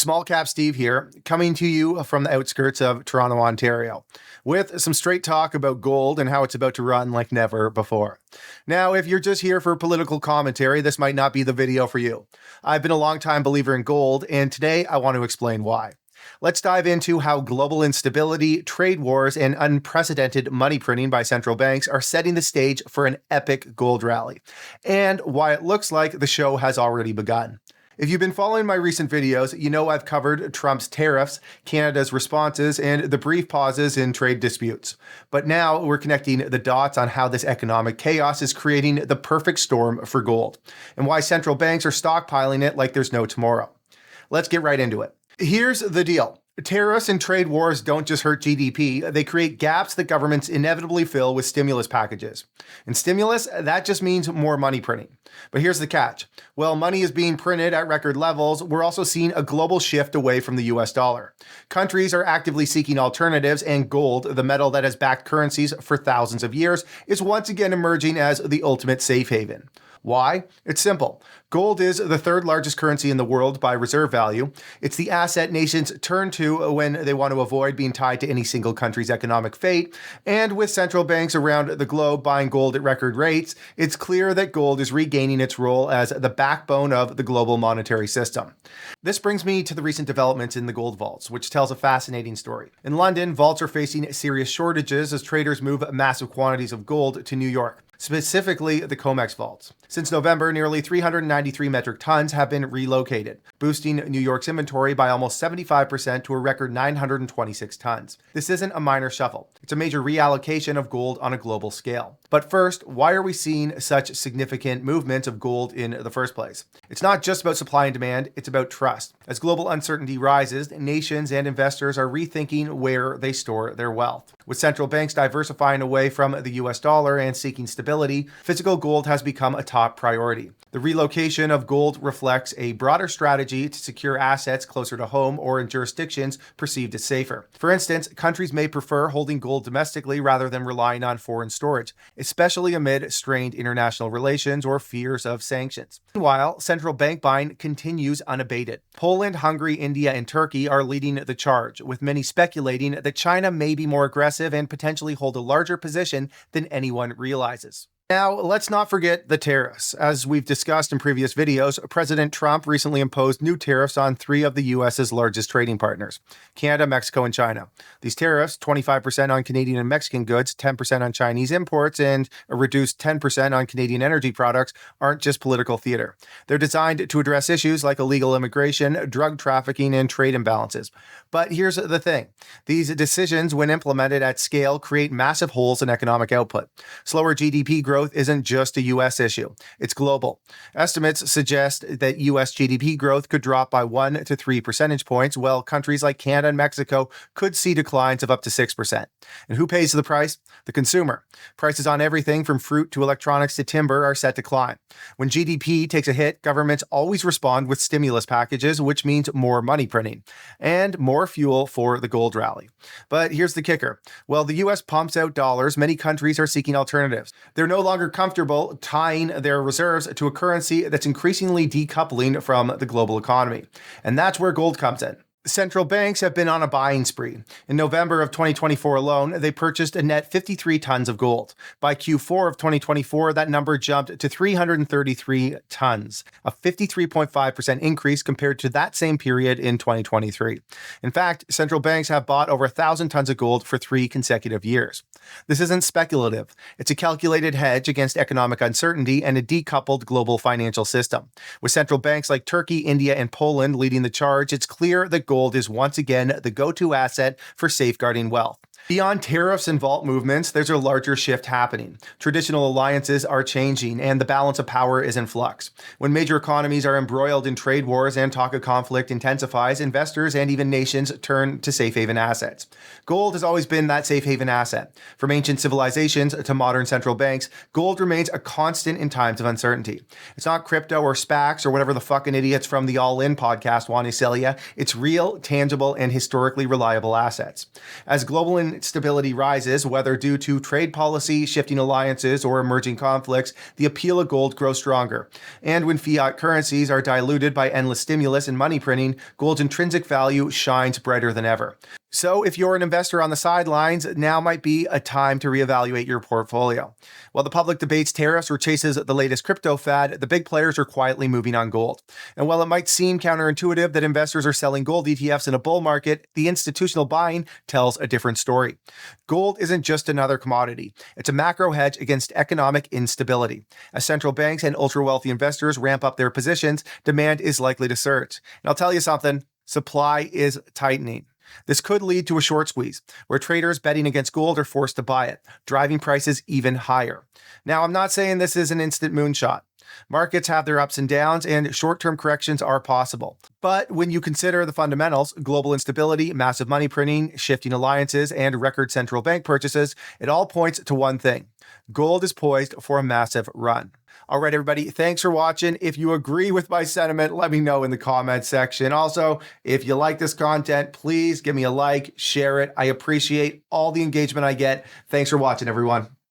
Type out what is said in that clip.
Small Cap Steve here, coming to you from the outskirts of Toronto, Ontario, with some straight talk about gold and how it's about to run like never before. Now, if you're just here for political commentary, this might not be the video for you. I've been a long-time believer in gold, and today I want to explain why. Let's dive into how global instability, trade wars, and unprecedented money printing by central banks are setting the stage for an epic gold rally, and why it looks like the show has already begun. If you've been following my recent videos, you know I've covered Trump's tariffs, Canada's responses, and the brief pauses in trade disputes. But now we're connecting the dots on how this economic chaos is creating the perfect storm for gold, and why central banks are stockpiling it like there's no tomorrow. Let's get right into it. Here's the deal. Tariffs and trade wars don't just hurt GDP, they create gaps that governments inevitably fill with stimulus packages. And stimulus, that just means more money printing. But here's the catch. While money is being printed at record levels, we're also seeing a global shift away from the US dollar. Countries are actively seeking alternatives, and gold, the metal that has backed currencies for thousands of years, is once again emerging as the ultimate safe haven. Why? It's simple. Gold is the third largest currency in the world by reserve value. It's the asset nations turn to when they want to avoid being tied to any single country's economic fate. And with central banks around the globe buying gold at record rates, it's clear that gold is regaining its role as the backbone of the global monetary system. This brings me to the recent developments in the gold vaults, which tells a fascinating story. In London, vaults are facing serious shortages as traders move massive quantities of gold to New York, specifically the COMEX vaults. Since November, nearly 393 metric tons have been relocated, boosting New York's inventory by almost 75% to a record 926 tons. This isn't a minor shuffle. It's a major reallocation of gold on a global scale. But first, why are we seeing such significant movement of gold in the first place? It's not just about supply and demand, it's about trust. As global uncertainty rises, nations and investors are rethinking where they store their wealth. With central banks diversifying away from the US dollar and seeking stability, physical gold has become a top priority. The relocation of gold reflects a broader strategy to secure assets closer to home or in jurisdictions perceived as safer. For instance, countries may prefer holding gold domestically rather than relying on foreign storage, especially amid strained international relations or fears of sanctions. Meanwhile, central bank buying continues unabated. Poland, Hungary, India, and Turkey are leading the charge, with many speculating that China may be more aggressive and potentially hold a larger position than anyone realizes. Now, let's not forget the tariffs. As we've discussed in previous videos, President Trump recently imposed new tariffs on three of the US's largest trading partners, Canada, Mexico, and China. These tariffs, 25% on Canadian and Mexican goods, 10% on Chinese imports, and a reduced 10% on Canadian energy products, aren't just political theater. They're designed to address issues like illegal immigration, drug trafficking, and trade imbalances. But here's the thing. These decisions, when implemented at scale, create massive holes in economic output. Slower GDP growth isn't just a US issue, it's global. Estimates suggest that US GDP growth could drop by 1 to 3 percentage points, while countries like Canada and Mexico could see declines of up to 6%. And who pays the price? The consumer. Prices on everything from fruit to electronics to timber are set to climb. When GDP takes a hit, governments always respond with stimulus packages, which means more money printing and more fuel for the gold rally. But here's the kicker. While the US pumps out dollars, many countries are seeking alternatives. They're no longer comfortable tying their reserves to a currency that's increasingly decoupling from the global economy. And that's where gold comes in. Central banks have been on a buying spree. In November of 2024 alone, they purchased a net 53 tons of gold. By Q4 of 2024, that number jumped to 333 tons, a 53.5% increase compared to that same period in 2023. In fact, central banks have bought over 1,000 tons of gold for 3 consecutive years. This isn't speculative. It's a calculated hedge against economic uncertainty and a decoupled global financial system. With central banks like Turkey, India, and Poland leading the charge, it's clear that gold is once again the go-to asset for safeguarding wealth. Beyond tariffs and vault movements, there's a larger shift happening. Traditional alliances are changing, and the balance of power is in flux. When major economies are embroiled in trade wars and talk of conflict intensifies, investors and even nations turn to safe haven assets. Gold has always been that safe haven asset. From ancient civilizations to modern central banks, gold remains a constant in times of uncertainty. It's not crypto or SPACs or whatever the fucking idiots from the All In podcast want to sell you. It's real, tangible, and historically reliable assets. As global instability rises, whether due to trade policy, shifting alliances, or emerging conflicts, the appeal of gold grows stronger. And when fiat currencies are diluted by endless stimulus and money printing, gold's intrinsic value shines brighter than ever. So if you're an investor on the sidelines, now might be a time to reevaluate your portfolio. While the public debates tariffs or chases the latest crypto fad, the big players are quietly moving on gold. And while it might seem counterintuitive that investors are selling gold ETFs in a bull market, the institutional buying tells a different story. Gold isn't just another commodity. It's a macro hedge against economic instability. As central banks and ultra-wealthy investors ramp up their positions, demand is likely to surge. And I'll tell you something, supply is tightening. This could lead to a short squeeze, where traders betting against gold are forced to buy it, driving prices even higher. Now, I'm not saying this is an instant moonshot. Markets have their ups and downs, and short-term corrections are possible. But when you consider the fundamentals, global instability, massive money printing, shifting alliances, and record central bank purchases, it all points to one thing. Gold is poised for a massive run. All right, everybody, thanks for watching. If you agree with my sentiment, let me know in the comments section. Also, if you like this content, please give me a like, share it. I appreciate all the engagement I get. Thanks for watching, everyone.